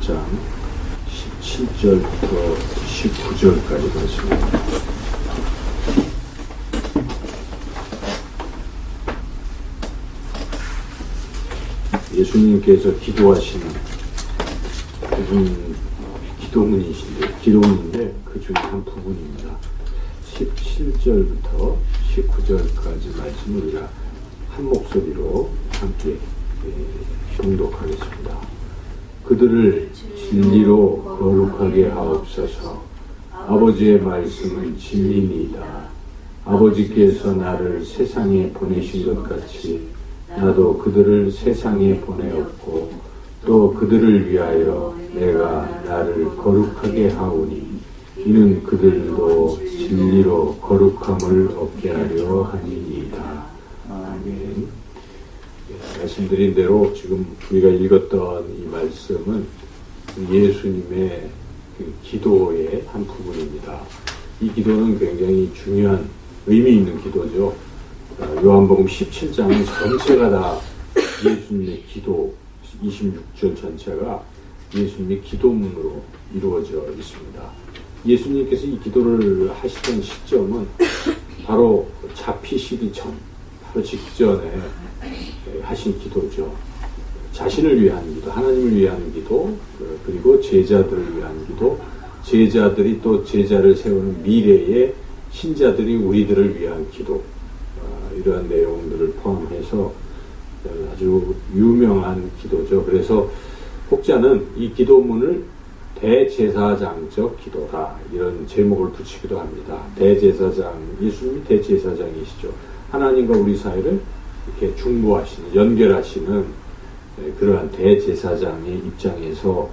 17장 17절부터 19절까지 말씀입니다. 예수님께서 기도하시는 부분, 기도문인데 그 중에 한 부분입니다. 17절부터 19절까지 말씀을 우리가 한 목소리로 함께 봉독하겠습니다. 그들을 진리로 거룩하게 하옵소서. 아버지의 말씀은 진리니이다. 아버지께서 나를 세상에 보내신 것 같이 나도 그들을 세상에 보내었고 또 그들을 위하여 내가 나를 거룩하게 하오니 이는 그들도 진리로 거룩함을 얻게 하려 함이니이다. 아멘. 말씀드린 대로 지금 우리가 읽었던 이 말씀은 예수님의 그 기도의 한 부분입니다. 이 기도는 굉장히 중요한 의미 있는 기도죠. 요한복음 17장은 전체가 다 예수님의 기도, 26절 전체가 예수님의 기도문으로 이루어져 있습니다. 예수님께서 이 기도를 하시던 시점은 바로 잡히시기 전, 바로 직전에 하신 기도죠. 자신을 위한 기도, 하나님을 위한 기도, 그리고 제자들을 위한 기도, 제자들이 또 제자를 세우는 미래의 신자들이 우리들을 위한 기도, 이러한 내용들을 포함해서 아주 유명한 기도죠. 그래서 혹자는 이 기도문을 대제사장적 기도다, 이런 제목을 붙이기도 합니다. 대제사장, 예수님이 대제사장이시죠. 하나님과 우리 사이를 이렇게 중보하시는, 연결하시는 그러한 대제사장의 입장에서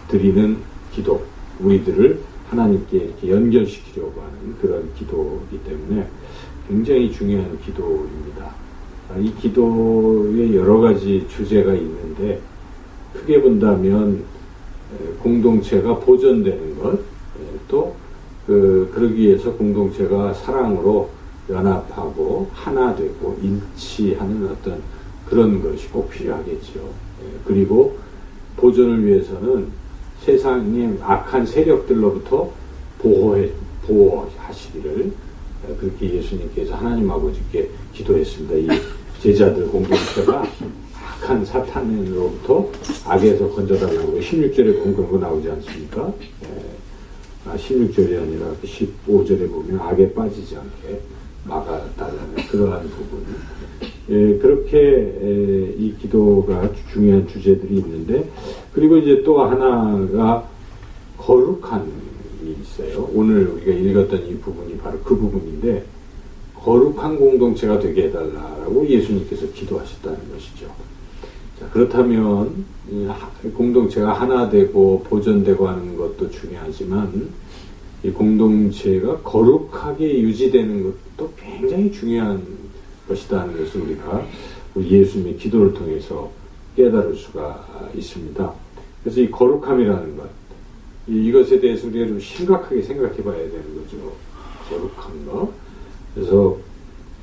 드리는 기도, 우리들을 하나님께 이렇게 연결시키려고 하는 그런 기도이기 때문에 굉장히 중요한 기도입니다. 이 기도에 여러 가지 주제가 있는데 크게 본다면 공동체가 보존되는 것, 또 그러기 위해서 공동체가 사랑으로 연합하고 하나 되고 일치하는 어떤 그런 것이 꼭 필요하겠죠. 그리고 보존을 위해서는 세상의 악한 세력들로부터 보호하시기를 그렇게 예수님께서 하나님 아버지께 기도했습니다. 이 제자들 공동체가 악한 사탄으로부터 악에서 건져달라고 16절에 그런 거 나오지 않습니까? 16절이 아니라 15절에 보면 악에 빠지지 않게 막아달라는 그러한 부분. 그렇게 이 기도가 중요한 주제들이 있는데, 그리고 이제 또 하나가 거룩함이 있어요. 오늘 우리가 읽었던 이 부분이 바로 그 부분인데, 거룩한 공동체가 되게 해달라고 예수님께서 기도하셨다는 것이죠. 자, 그렇다면 공동체가 하나 되고 보존되고 하는 것도 중요하지만 이 공동체가 거룩하게 유지되는 것도 굉장히 중요한 것이다는 것을 우리가 예수님의 기도를 통해서 깨달을 수가 있습니다. 그래서 이 거룩함이라는 것, 이것에 대해서 우리가 좀 심각하게 생각해 봐야 되는 거죠. 거룩한 것. 그래서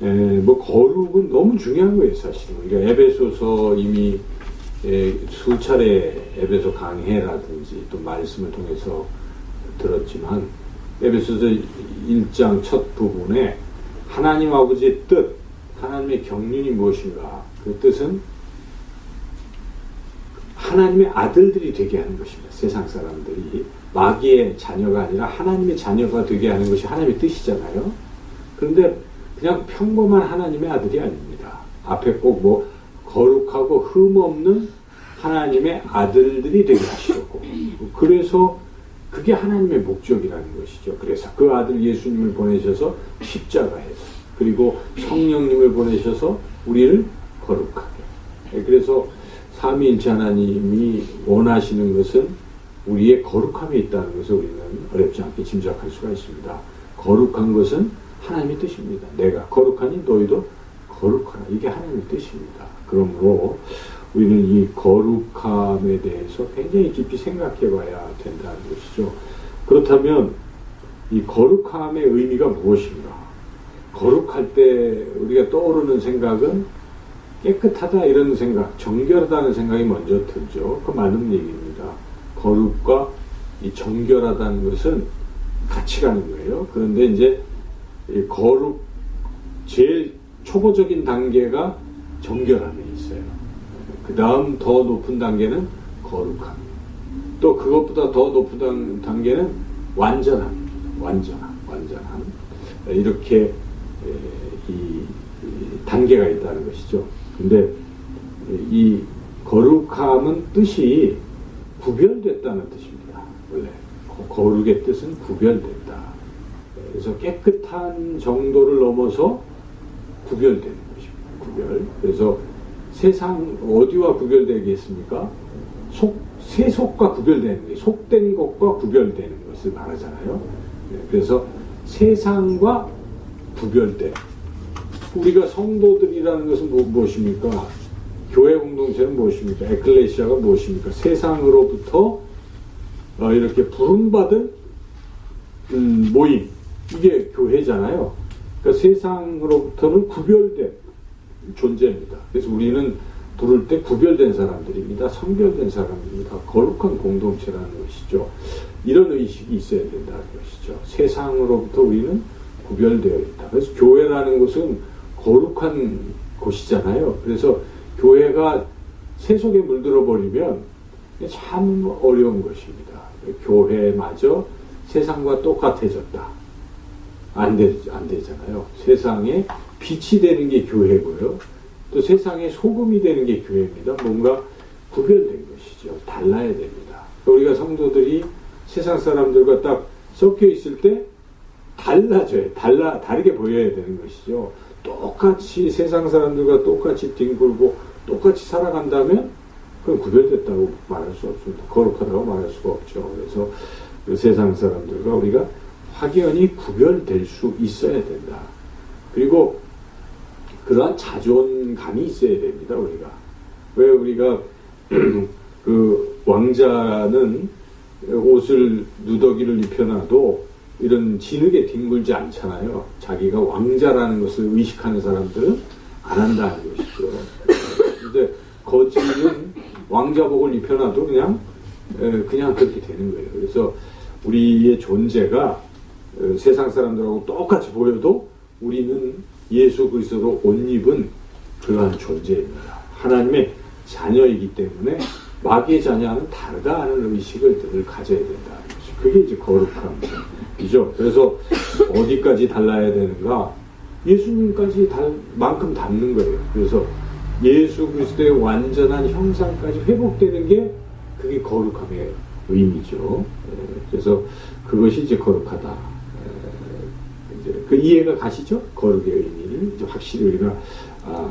거룩은 너무 중요한 거예요, 사실은. 우리가 에베소서 이미 수차례 에베소 강해라든지 또 말씀을 통해서 들었지만, 에베소서 1장 첫 부분에 하나님 아버지의 뜻, 하나님의 경륜이 무엇인가? 그 뜻은 하나님의 아들들이 되게 하는 것입니다. 세상 사람들이 마귀의 자녀가 아니라 하나님의 자녀가 되게 하는 것이 하나님의 뜻이잖아요. 그런데 그냥 평범한 하나님의 아들이 아닙니다. 앞에 꼭 거룩하고 흠없는 하나님의 아들들이 되게 하시려고. 그래서 그게 하나님의 목적이라는 것이죠. 그래서 그 아들 예수님을 보내셔서 십자가에서, 그리고 성령님을 보내셔서 우리를 거룩하게. 그래서 삼위일체 하나님이 원하시는 것은 우리의 거룩함에 있다는 것을 우리는 어렵지 않게 짐작할 수가 있습니다. 거룩한 것은 하나님의 뜻입니다. 내가 거룩하니 너희도 거룩하라. 이게 하나님의 뜻입니다. 그러므로 우리는 이 거룩함에 대해서 굉장히 깊이 생각해 봐야 된다는 것이죠. 그렇다면 이 거룩함의 의미가 무엇인가? 거룩할 때 우리가 떠오르는 생각은 깨끗하다 이런 생각, 정결하다는 생각이 먼저 들죠. 그 맞는 얘기입니다. 거룩과 이 정결하다는 것은 같이 가는 거예요. 그런데 이제 이 거룩 제일 초보적인 단계가 정결함에 있어요. 그 다음 더 높은 단계는 거룩함. 또 그것보다 더 높은 단계는 완전함. 완전함. 이렇게 이 단계가 있다는 것이죠. 근데 이 거룩함은 뜻이 구별됐다는 뜻입니다. 원래 거룩의 뜻은 구별됐다. 그래서 깨끗한 정도를 넘어서 구별되는 것입니다. 구별. 그래서 세상 어디와 구별되겠습니까? 세속과 구별되는 거예요. 속된 것과 구별되는 것을 말하잖아요. 그래서 세상과 구별된. 우리가 성도들이라는 것은 무엇입니까? 교회 공동체는 무엇입니까? 에클레시아가 무엇입니까? 세상으로부터 이렇게 부름받은 모임. 이게 교회잖아요. 그러니까 세상으로부터는 구별된 존재입니다. 그래서 우리는 부를 때 구별된 사람들입니다. 선별된 사람입니다. 거룩한 공동체라는 것이죠. 이런 의식이 있어야 된다는 것이죠. 세상으로부터 우리는 구별되어 있다. 그래서 교회라는 것은 거룩한 곳이잖아요. 그래서 교회가 세속에 물들어 버리면 참 어려운 것입니다. 교회마저 세상과 똑같아졌다. 안 되잖아요. 세상에 빛이 되는 게 교회고요. 또 세상에 소금이 되는 게 교회입니다. 뭔가 구별된 것이죠. 달라야 됩니다. 우리가 성도들이 세상 사람들과 딱 섞여 있을 때 달라져요. 다르게 보여야 되는 것이죠. 똑같이 세상 사람들과 똑같이 뒹굴고 똑같이 살아간다면 그건 구별됐다고 말할 수 없습니다. 거룩하다고 말할 수가 없죠. 그래서 그 세상 사람들과 우리가 확연히 구별될 수 있어야 된다. 그리고 그러한 자존감이 있어야 됩니다. 우리가 왜 우리가 그 왕자는 옷을 누더기를 입혀놔도 이런 진흙에 뒹굴지 않잖아요. 자기가 왕자라는 것을 의식하는 사람들은 안 한다는 것이죠. 근데 거지는 왕자복을 입혀놔도 그냥 그렇게 되는 거예요. 그래서 우리의 존재가 세상 사람들하고 똑같이 보여도 우리는 예수 그리스도로 옷 입은 그러한 존재입니다. 하나님의 자녀이기 때문에 마귀의 자녀와는 다르다 하는 의식을 늘 가져야 된다는 것이죠. 그게 이제 거룩함이죠. 그래서 어디까지 달라야 되는가? 예수님까지 만큼 닮는 거예요. 그래서 예수 그리스도의 완전한 형상까지 회복되는 게 그게 거룩함의 의미죠. 그래서 그것이 이제 거룩하다. 이제 그 이해가 가시죠? 거룩의 의미를 이제 확실히 우리가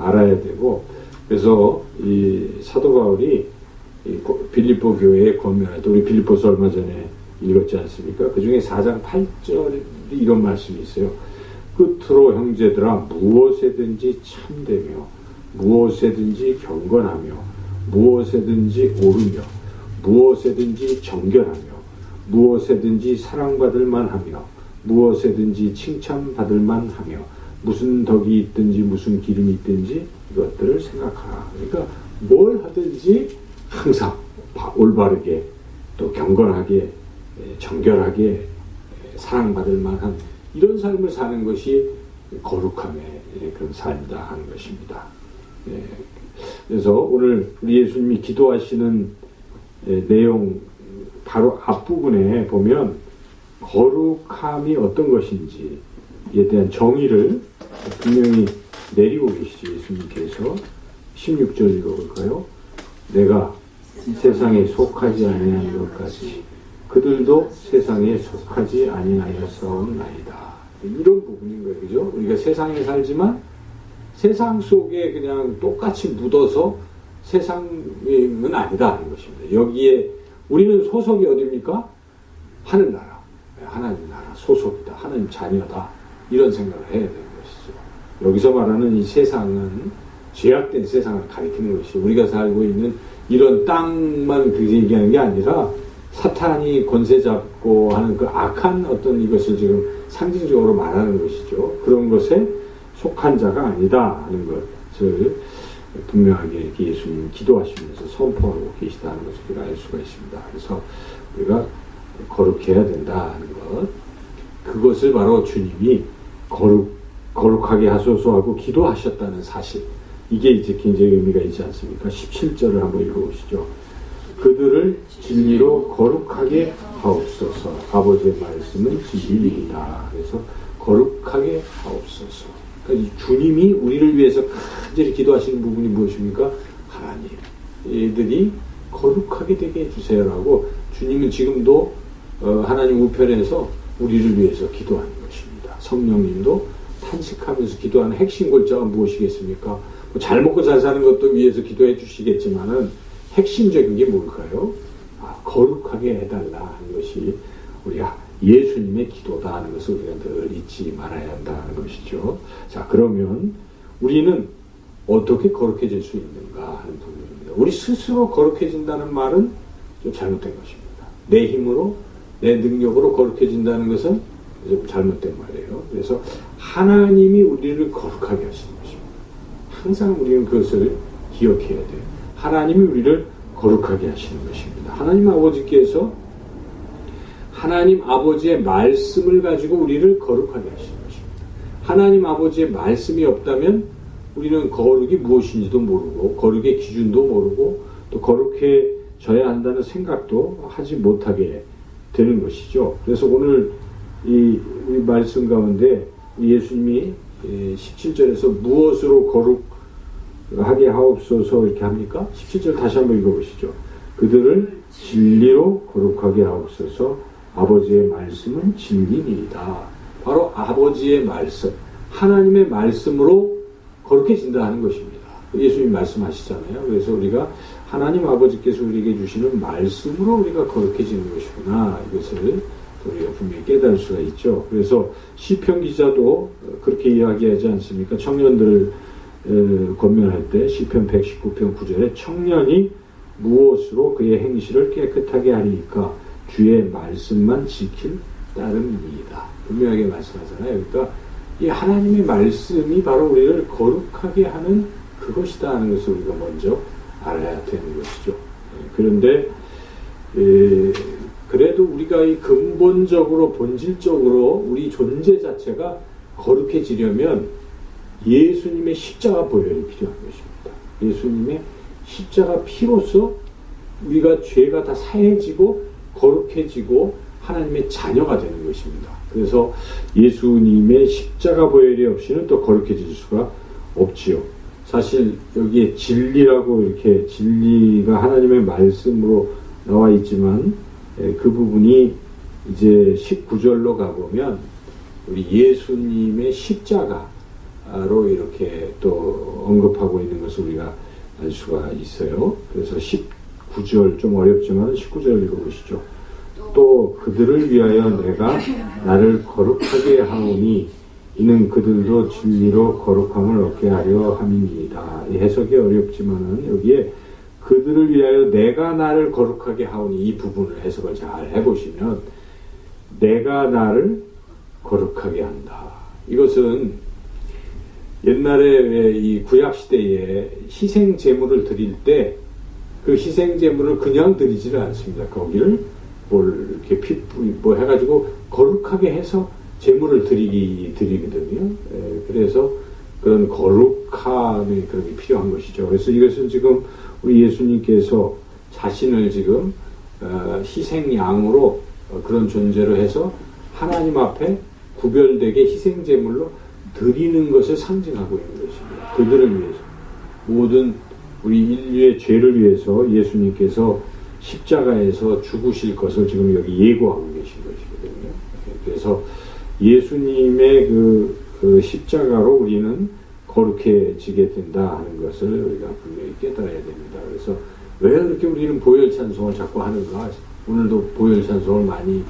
알아야 되고, 그래서 이 사도 바울이 이 빌립보 교회에 권면할 때, 우리 빌립보서 얼마 전에 읽었지 않습니까? 그 중에 4장 8절이 이런 말씀이 있어요. 끝으로 형제들아 무엇에든지 참되며 무엇에든지 경건하며 무엇에든지 옳으며 무엇에든지 정결하며 무엇에든지 사랑받을 만하며 무엇에든지 칭찬받을 만하며 무슨 덕이 있든지 무슨 기름이 있든지 이것들을 생각하라. 그러니까 뭘 하든지 항상 올바르게 또 경건하게 정결하게 사랑받을 만한 이런 삶을 사는 것이 거룩함의 그런 삶이다 하는 것입니다. 그래서 오늘 우리 예수님이 기도하시는 내용 바로 앞부분에 보면 거룩함이 어떤 것인지에 대한 정의를 분명히 내리고 계시죠. 예수님께서 16절 읽어볼까요? 내가 세상에 속하지 아니한 것 같이 그들도 세상에 속하지 아니하였사옵나이다. 이런 부분인 거예요. 그죠? 우리가 세상에 살지만 세상 속에 그냥 똑같이 묻어서 세상은 아니다 하는 것입니다. 여기에 우리는 소속이 어디입니까? 하늘나라. 하나님 나라 소속이다. 하나님 자녀다. 이런 생각을 해야 되는 것이죠. 여기서 말하는 이 세상은 죄악된 세상을 가리키는 것이 우리가 살고 있는 이런 땅만 그 얘기하는 게 아니라 사탄이 권세 잡고 하는 그 악한 어떤 이것을 지금 상징적으로 말하는 것이죠. 그런 것에 속한 자가 아니다 하는 것을 분명하게 이렇게 예수님 기도하시면서 선포하고 계시다는 것을 우리가 알 수가 있습니다. 그래서 우리가 거룩해야 된다는 것, 그것을 바로 주님이 거룩하게 하소서 하고 기도하셨다는 사실, 이게 이제 굉장히 의미가 있지 않습니까? 17절을 한번 읽어보시죠. 그들을 진리로 거룩하게 하옵소서. 아버지의 말씀은 진리이다. 그래서 거룩하게 하옵소서. 그러니까 주님이 우리를 위해서 간절히 기도하시는 부분이 무엇입니까? 하나님, 얘들이 거룩하게 되게 해주세요라고 주님은 지금도 하나님 우편에서 우리를 위해서 기도하는 것입니다. 성령님도 탄식하면서 기도하는 핵심 골자가 무엇이겠습니까? 뭐 잘 먹고 잘 사는 것도 위해서 기도해 주시겠지만은 핵심적인 게 뭘까요? 거룩하게 해달라 하는 것이 우리가 예수님의 기도다 하는 것을 우리가 늘 잊지 말아야 한다는 것이죠. 자, 그러면 우리는 어떻게 거룩해질 수 있는가 하는 부분입니다. 우리 스스로 거룩해진다는 말은 좀 잘못된 것입니다. 내 힘으로, 내 능력으로 거룩해진다는 것은 좀 잘못된 말이에요. 그래서 하나님이 우리를 거룩하게 하시는 것입니다. 항상 우리는 그것을 기억해야 돼요. 하나님이 우리를 거룩하게 하시는 것입니다. 하나님 아버지께서 하나님 아버지의 말씀을 가지고 우리를 거룩하게 하시는 것입니다. 하나님 아버지의 말씀이 없다면 우리는 거룩이 무엇인지도 모르고 거룩의 기준도 모르고 또 거룩해져야 한다는 생각도 하지 못하게 되는 것이죠. 그래서 오늘 이 말씀 가운데 예수님이 17절에서 무엇으로 거룩하게 하옵소서 이렇게 합니까? 17절 다시 한번 읽어보시죠. 그들을 진리로 거룩하게 하옵소서. 아버지의 말씀은 진리니이다. 바로 아버지의 말씀, 하나님의 말씀으로 거룩해진다 하는 것입니다. 예수님이 말씀하시잖아요. 그래서 우리가 하나님 아버지께서 우리에게 주시는 말씀으로 우리가 거룩해지는 것이구나, 이것을 우리가 분명히 깨달을 수가 있죠. 그래서 시편 기자도 그렇게 이야기하지 않습니까? 청년들을 권면할 때 시편 119편 9절에 청년이 무엇으로 그의 행실을 깨끗하게 하리이까? 주의 말씀만 지킬 따름이다. 분명하게 말씀하잖아요. 그러니까 이 하나님의 말씀이 바로 우리를 거룩하게 하는 그것이다 하는 것을 우리가 먼저 알아야 되는 것이죠. 그런데 그래도 우리가 이 근본적으로 본질적으로 우리 존재 자체가 거룩해지려면 예수님의 십자가 보혈이 필요한 것입니다. 예수님의 십자가 피로서 우리가 죄가 다 사해지고 거룩해지고 하나님의 자녀가 되는 것입니다. 그래서 예수님의 십자가 보혈이 없이는 또 거룩해질 수가 없지요. 사실 여기에 진리라고 이렇게 진리가 하나님의 말씀으로 나와 있지만 그 부분이 이제 19절로 가보면 우리 예수님의 십자가로 이렇게 또 언급하고 있는 것을 우리가 알 수가 있어요. 그래서 19절 좀 어렵지만 19절 읽어보시죠. 또 그들을 위하여 내가 나를 거룩하게 하오니 이는 그들도 진리로 거룩함을 얻게 하려 함이니이다. 이 해석이 어렵지만은 여기에 그들을 위하여 내가 나를 거룩하게 하오니 이 부분을 해석을 잘 해보시면 내가 나를 거룩하게 한다. 이것은 옛날에 이 구약 시대에 희생 제물을 드릴 때 그 희생 제물을 그냥 드리지를 않습니다. 거기를 뭘 이렇게 뭐 해가지고 거룩하게 해서 제물을 드리거든요. 그래서 그런 거룩함이 그런 게 필요한 것이죠. 그래서 이것은 지금 우리 예수님께서 자신을 지금 희생양으로 그런 존재로 해서 하나님 앞에 구별되게 희생 제물로 드리는 것을 상징하고 있는 것입니다. 그들을 위해서 모든 우리 인류의 죄를 위해서 예수님께서 십자가에서 죽으실 것을 지금 여기 예고하고 계신 것이거든요. 그래서 예수님의 그 십자가로 우리는 거룩해지게 된다 하는 것을 우리가 분명히 깨달아야 됩니다. 그래서 왜 그렇게 우리는 보혈 찬송을 자꾸 하는가? 오늘도 보혈 찬송을 많이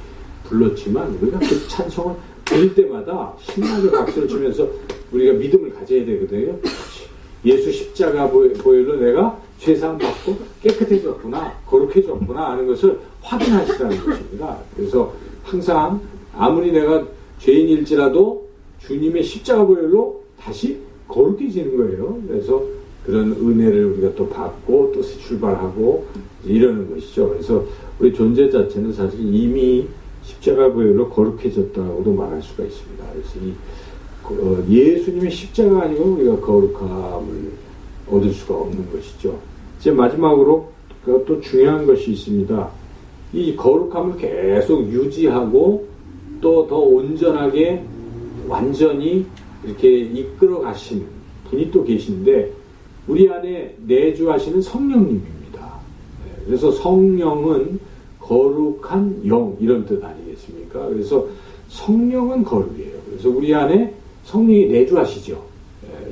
불렀지만 우리가 그 찬송을 부를 때마다 신나게 박수를 치면서 우리가 믿음을 가져야 되거든요. 예수 십자가 보혈로 내가 죄사함 받고 깨끗해졌구나, 거룩해졌구나 하는 것을 확인하시라는 것입니다. 그래서 항상 아무리 내가 죄인일지라도 주님의 십자가 보혈로 다시 거룩해지는 거예요. 그래서 그런 은혜를 우리가 또 받고 또 새 출발하고 이러는 것이죠. 그래서 우리 존재 자체는 사실 이미 십자가 보혈로 거룩해졌다고도 말할 수가 있습니다. 그래서 예수님의 십자가 아니고 우리가 거룩함을 얻을 수가 없는 것이죠. 이제 마지막으로 또 중요한 것이 있습니다. 이 거룩함을 계속 유지하고 또 더 온전하게 완전히 이렇게 이끌어 가시는 분이 또 계신데 우리 안에 내주하시는 성령님입니다. 그래서 성령은 거룩한 영 이런 뜻 아니겠습니까? 그래서 성령은 거룩이에요. 그래서 우리 안에 성령이 내주하시죠.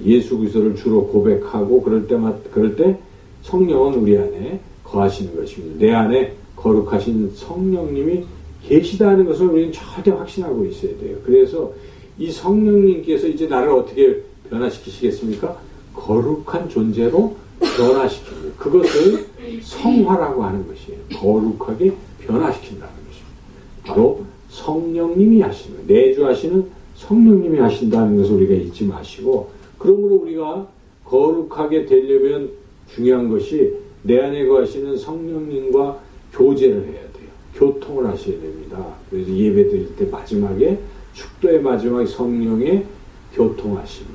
예수 그리스도를 주로 고백하고 그럴 때 성령은 우리 안에 거하시는 것입니다. 내 안에 거룩하신 성령님이 계시다는 것을 우리는 절대 확신하고 있어야 돼요. 그래서 이 성령님께서 이제 나를 어떻게 변화시키시겠습니까? 거룩한 존재로 변화시키는 그것을 성화라고 하는 것이에요. 거룩하게 변화시킨다는 것입니다. 바로 성령님이 하시는 거예요. 내주하시는 성령님이 하신다는 것을 우리가 잊지 마시고 그러므로 우리가 거룩하게 되려면 중요한 것이 내 안에 거하시는 성령님과 교제를 해야 돼요. 교통을 하셔야 됩니다. 그래서 예배 드릴 때 마지막에 축도의 마지막에 성령의 교통하심이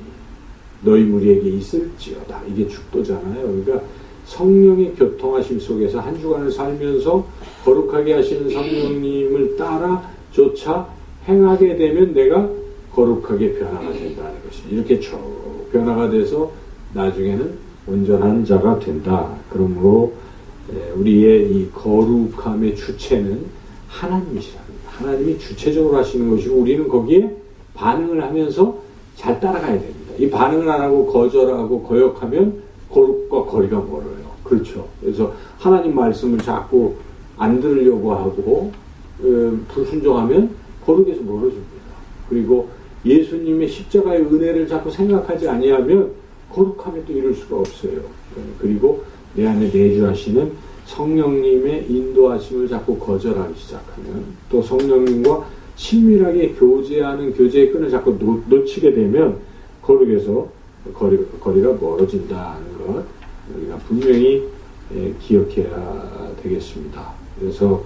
너희 무리에게 있을지어다. 이게 축도잖아요. 그러니까 성령의 교통하심 속에서 한 주간을 살면서 거룩하게 하시는 성령님을 따라 쫓아 행하게 되면 내가 거룩하게 변화가 된다는 것입니다. 이렇게 쭉 변화가 돼서 나중에는 온전한 자가 된다. 그러므로 우리의 이 거룩함의 주체는 하나님이시랍니다. 하나님이 주체적으로 하시는 것이고 우리는 거기에 반응을 하면서 잘 따라가야 됩니다. 이 반응을 안 하고 거절하고 거역하면 거룩과 거리가 멀어요. 그렇죠. 그래서 하나님 말씀을 자꾸 안 들으려고 하고 불순종하면 거룩에서 멀어집니다. 그리고 예수님의 십자가의 은혜를 자꾸 생각하지 아니하면 거룩함에 또 이룰 수가 없어요. 그리고 내 안에 내주하시는 성령님의 인도하심을 자꾸 거절하기 시작하면 또 성령님과 친밀하게 교제하는 교제의 끈을 자꾸 놓치게 되면 거룩에서 거리가 멀어진다는 것 우리가 분명히 기억해야 되겠습니다. 그래서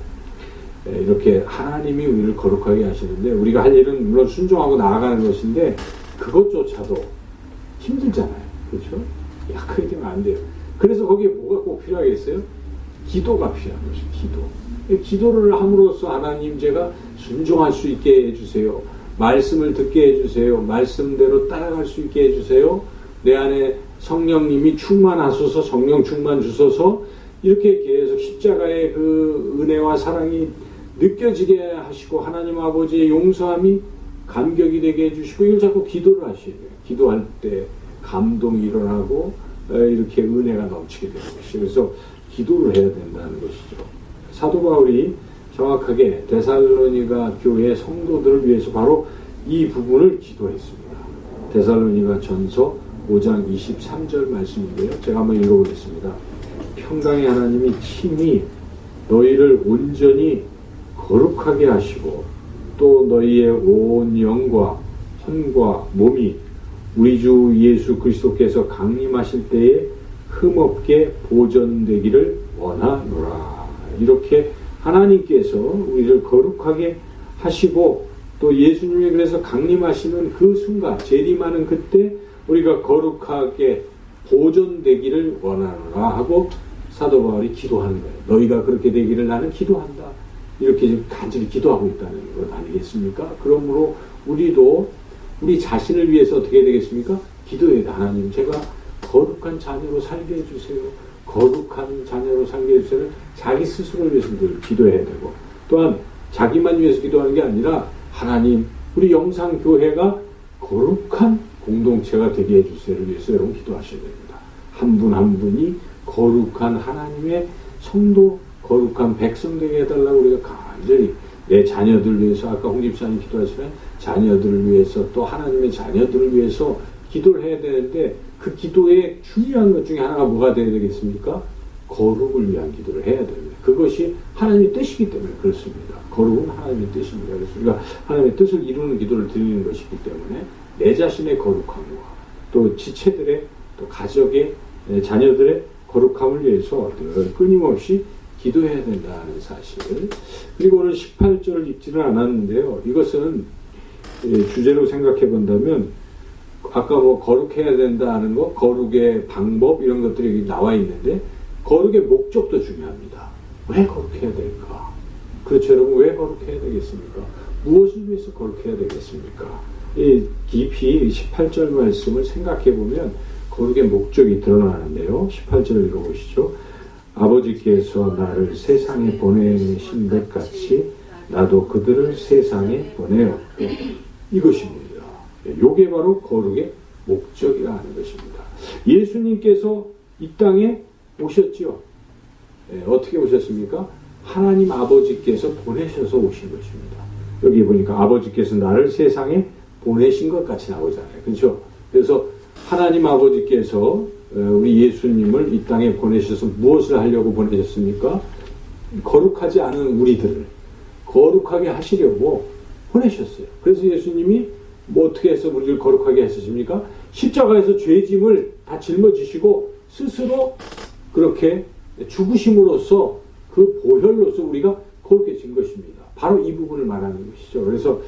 이렇게 하나님이 우리를 거룩하게 하시는데 우리가 할 일은 물론 순종하고 나아가는 것인데 그것조차도 힘들잖아요. 그렇죠? 약하게 되면 안 돼요. 그래서 거기에 뭐가 꼭 필요하겠어요? 기도가 필요한 것이죠. 기도를 함으로써 하나님 제가 순종할 수 있게 해주세요. 말씀을 듣게 해주세요. 말씀대로 따라갈 수 있게 해주세요. 내 안에 성령님이 충만하소서 성령 충만 주소서 이렇게 계속 십자가의 그 은혜와 사랑이 느껴지게 하시고 하나님 아버지의 용서함이 감격이 되게 해주시고 이걸 자꾸 기도를 하셔야 돼요. 기도할 때 감동이 일어나고 이렇게 은혜가 넘치게 되는 것이죠. 그래서 기도를 해야 된다는 것이죠. 사도 바울이 정확하게 데살로니가 교회 성도들을 위해서 바로 이 부분을 기도했습니다. 데살로니가 전서 5장 23절 말씀인데요. 제가 한번 읽어보겠습니다. 평강의 하나님이 친히 너희를 온전히 거룩하게 하시고 또 너희의 온 영과 혼과 몸이 우리 주 예수 그리스도께서 강림하실 때에 흠없게 보존되기를 원하노라. 이렇게 하나님께서 우리를 거룩하게 하시고 또 예수님이 그래서 강림하시는 그 순간 재림하는 그때 우리가 거룩하게 보존되기를 원하노라 하고 사도 바울이 기도하는 거예요. 너희가 그렇게 되기를 나는 기도한다. 이렇게 지금 간절히 기도하고 있다는 것 아니겠습니까? 그러므로 우리도 우리 자신을 위해서 어떻게 되겠습니까? 기도해야 돼. 하나님 제가 거룩한 자녀로 살게 해주세요. 거룩한 자녀로 살게 해주세요. 자기 스스로를 위해서 늘 기도해야 되고 또한 자기만 위해서 기도하는 게 아니라 하나님 우리 영상교회가 거룩한 공동체가 되게 해주세요를 위해서 여러분 기도하셔야 됩니다. 한 분 한 분이 거룩한 하나님의 성도 거룩한 백성 되게 해달라고 우리가 간절히 내 자녀들 위해서 아까 홍 집사님 기도하시면 자녀들을 위해서 또 하나님의 자녀들을 위해서 기도를 해야 되는데 그 기도의 중요한 것 중에 하나가 뭐가 되어야 되겠습니까? 거룩을 위한 기도를 해야 됩니다. 그것이 하나님의 뜻이기 때문에 그렇습니다. 거룩은 하나님의 뜻입니다. 그래서 우리가 하나님의 뜻을 이루는 기도를 드리는 것이기 때문에 내 자신의 거룩함과 또 지체들의 또 가족의 자녀들의 거룩함을 위해서 늘 끊임없이 기도해야 된다는 사실. 그리고 오늘 18절을 읽지는 않았는데요. 이것은 주제로 생각해 본다면 아까 뭐 거룩해야 된다는 거, 거룩의 방법 이런 것들이 나와 있는데 거룩의 목적도 중요합니다. 왜 거룩해야 될까? 그렇죠, 여러분. 왜 거룩해야 되겠습니까? 무엇을 위해서 거룩해야 되겠습니까? 깊이 18절 말씀을 생각해 보면 거룩의 목적이 드러나는데요. 18절 읽어보시죠. 아버지께서 나를 세상에 보내신 것 같이 나도 그들을 세상에 보내었고, 이것입니다. 이게 바로 거룩의 목적이라 하는 것입니다. 예수님께서 이 땅에 오셨죠. 어떻게 오셨습니까? 하나님 아버지께서 보내셔서 오신 것입니다. 여기 보니까 아버지께서 나를 세상에 보내신 것 같이 나오잖아요. 그렇죠? 그래서 하나님 아버지께서 우리 예수님을 이 땅에 보내셔서 무엇을 하려고 보내셨습니까? 거룩하지 않은 우리들을 거룩하게 하시려고 보내셨어요. 그래서 예수님이 뭐 어떻게 해서 우리를 거룩하게 하셨습니까? 십자가에서 죄짐을 다 짊어지시고 스스로 그렇게 죽으심으로써 그 보혈로서 우리가 거룩해진 것입니다. 바로 이 부분을 말하는 것이죠. 그래서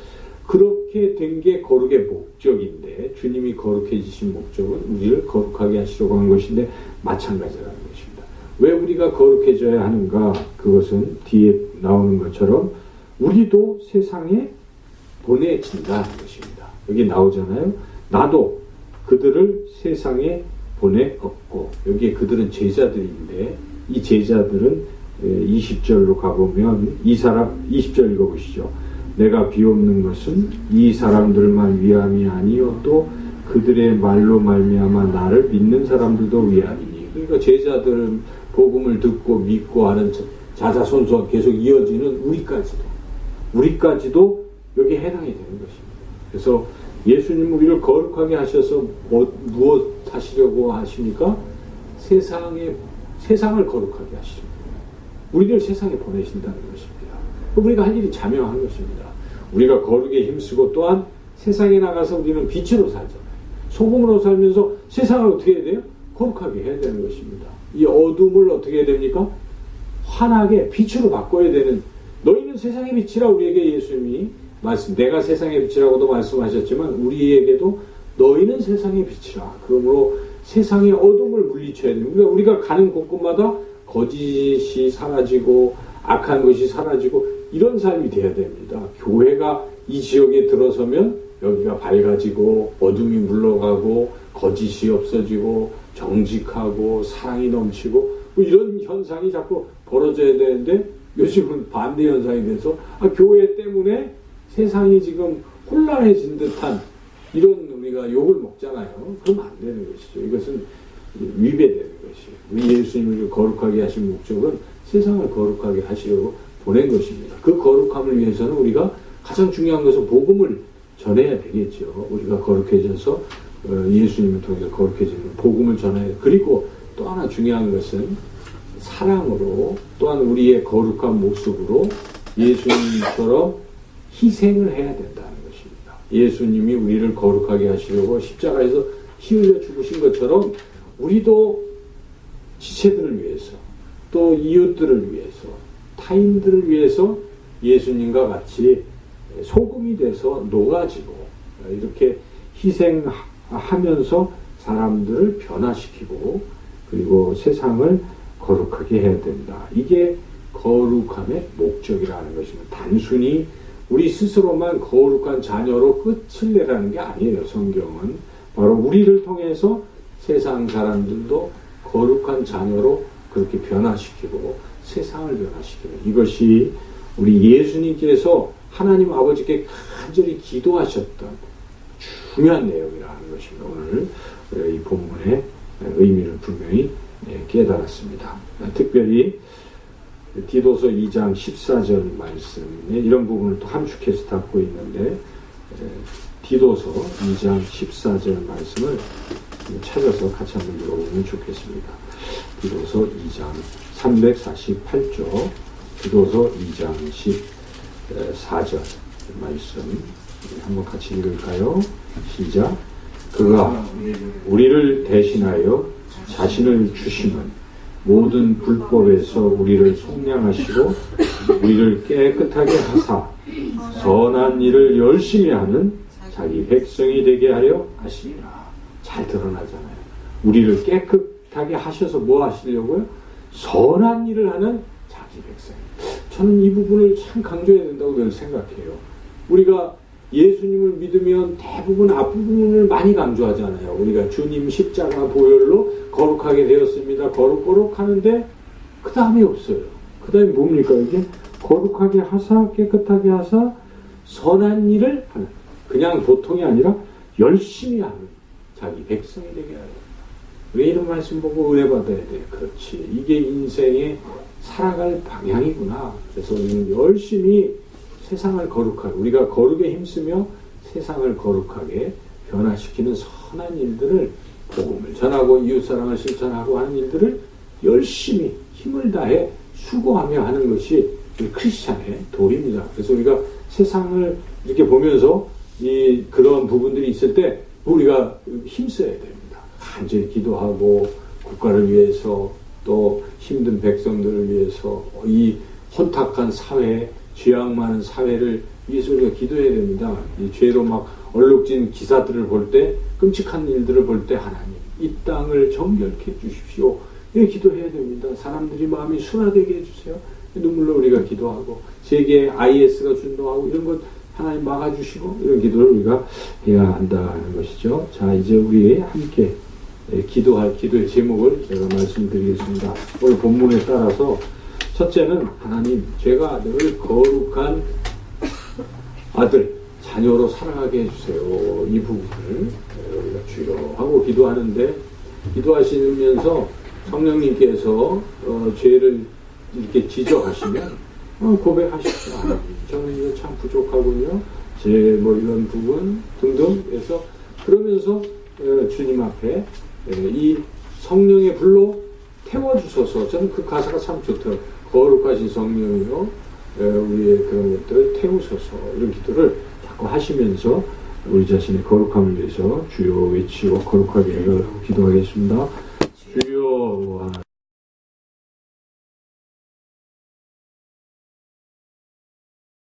그렇게 된 게 거룩의 목적인데, 주님이 거룩해지신 목적은 우리를 거룩하게 하시려고 한 것인데 마찬가지라는 것입니다. 왜 우리가 거룩해져야 하는가? 그것은 뒤에 나오는 것처럼 우리도 세상에 보내진다는 것입니다. 여기 나오잖아요. 나도 그들을 세상에 보내었고, 여기에 그들은 제자들인데 이 제자들은 20절로 가보면 20절 읽어보시죠. 내가 비옵는 것은 이 사람들만 위함이 아니어도 그들의 말로 말미암아 나를 믿는 사람들도 위함이니. 그러니까 제자들은 복음을 듣고 믿고 하는 자자손손 계속 이어지는 우리까지도 여기에 해당이 되는 것입니다. 그래서 예수님 우리를 거룩하게 하셔서 무엇 하시려고 하십니까? 세상을 거룩하게 하시려고. 우리를 세상에 보내신다는 것입니다. 우리가 할 일이 자명한 것입니다. 우리가 거룩에 힘쓰고 또한 세상에 나가서 우리는 빛으로 살잖아요. 소금으로 살면서 세상을 어떻게 해야 돼요? 거룩하게 해야 되는 것입니다. 이 어둠을 어떻게 해야 됩니까? 환하게 빛으로 바꿔야 되는, 너희는 세상의 빛이라 우리에게 예수님이 내가 세상의 빛이라고도 말씀하셨지만 우리에게도 너희는 세상의 빛이라. 그러므로 세상의 어둠을 물리쳐야 됩니다. 그러니까 우리가 가는 곳곳마다 거짓이 사라지고 악한 것이 사라지고 이런 삶이 돼야 됩니다. 교회가 이 지역에 들어서면 여기가 밝아지고 어둠이 물러가고 거짓이 없어지고 정직하고 사랑이 넘치고 뭐 이런 현상이 자꾸 벌어져야 되는데 요즘은 반대 현상이 돼서 교회 때문에 세상이 지금 혼란해진 듯한 이런 우리가 욕을 먹잖아요. 그러면 안 되는 것이죠. 이것은 위배되는 것이에요. 우리 예수님을 거룩하게 하신 목적은 세상을 거룩하게 하시려고 보낸 것입니다. 그 거룩함을 위해서는 우리가 가장 중요한 것은 복음을 전해야 되겠죠. 우리가 거룩해져서 예수님을 통해서 거룩해지는 복음을 전해야 돼. 그리고 또 하나 중요한 것은 사랑으로, 또한 우리의 거룩한 모습으로 예수님처럼 희생을 해야 된다는 것입니다. 예수님이 우리를 거룩하게 하시려고 십자가에서 피 흘려 죽으신 것처럼 우리도 지체들을 위해서, 또 이웃들을 위해서, 타인들을 위해서 예수님과 같이 소금이 돼서 녹아지고 이렇게 희생하면서 사람들을 변화시키고 그리고 세상을 거룩하게 해야 된다. 이게 거룩함의 목적이라는 것입니다. 단순히 우리 스스로만 거룩한 자녀로 끝을 내라는 게 아니에요. 성경은 바로 우리를 통해서 세상 사람들도 거룩한 자녀로 그렇게 변화시키고 세상을 변화시키는, 이것이 우리 예수님께서 하나님 아버지께 간절히 기도하셨던 중요한 내용이라는 것입니다. 오늘 이 본문의 의미를 분명히 깨달았습니다. 특별히 디도서 2장 14절 말씀에 이런 부분을 또 함축해서 담고 있는데, 디도서 2장 14절 말씀을 찾아서 같이 한번 읽어보면 좋겠습니다. 디도서 2장 348조, 디도서 2장 14절 말씀 한번 같이 읽을까요? 시작. 그가 우리를 대신하여 자신을 주심은 모든 불법에서 우리를 속량하시고 우리를 깨끗하게 하사 선한 일을 열심히 하는 자기 백성이 되게 하려 하시니라. 잘 드러나잖아요. 우리를 깨끗하게 하셔서 뭐 하시려고요? 선한 일을 하는 자기 백성. 저는 이 부분을 참 강조해야 된다고 늘 생각해요. 우리가 예수님을 믿으면 대부분 앞부분을 많이 강조하잖아요. 우리가 주님 십자가 보혈로 거룩하게 되었습니다. 거룩 하는데 그 다음에 없어요. 그 다음에 뭡니까? 이게 거룩하게 하사 깨끗하게 하사 선한 일을 하는, 그냥 보통이 아니라 열심히 하는 자기 백성이 되게 하려. 왜 이런 말씀 보고 은혜 받아야 돼? 그렇지. 이게 인생의 살아갈 방향이구나. 그래서 우리는 열심히 세상을 거룩하게, 우리가 거룩에 힘쓰며 세상을 거룩하게 변화시키는 선한 일들을, 복음을 전하고 이웃사랑을 실천하고 하는 일들을 열심히 힘을 다해 수고하며 하는 것이 우리 크리스찬의 도리입니다. 그래서 우리가 세상을 이렇게 보면서 그런 부분들이 있을 때 우리가 힘써야 됩니다. 간절히 기도하고 국가를 위해서 또 힘든 백성들을 위해서 이 혼탁한 사회, 죄악 많은 사회를 위해서 우리가 기도해야 됩니다. 이 죄로 막 얼룩진 기사들을 볼 때, 끔찍한 일들을 볼 때 하나님 이 땅을 정결케 해주십시오. 이렇게 기도해야 됩니다. 사람들이 마음이 순화되게 해주세요. 눈물로 우리가 기도하고 세계에 IS가 준동하고 이런 것 하나님 막아주시고 이런 기도를 우리가 해야 한다는 것이죠. 자, 이제 우리 함께 기도할 기도의 제목을 제가 말씀드리겠습니다. 오늘 본문에 따라서 첫째는 하나님 제가 늘 거룩한 아들 자녀로 살아가게 해주세요. 이 부분을 우리가 주여 하고 기도하는데, 기도하시면서 성령님께서 죄를 이렇게 지적하시면 고백하십시오. 하나님 저는 이거 참 부족하군요. 제 뭐 이런 부분 등등 해서 그러면서 주님 앞에 이 성령의 불로 태워주소서. 저는 그 가사가 참 좋더라고요. 거룩하신 성령이요 우리의 그런 것들을 태우소서. 이런 기도를 자꾸 하시면서 우리 자신의 거룩함을 위해서 주여 외치고 거룩하게 기도하겠습니다.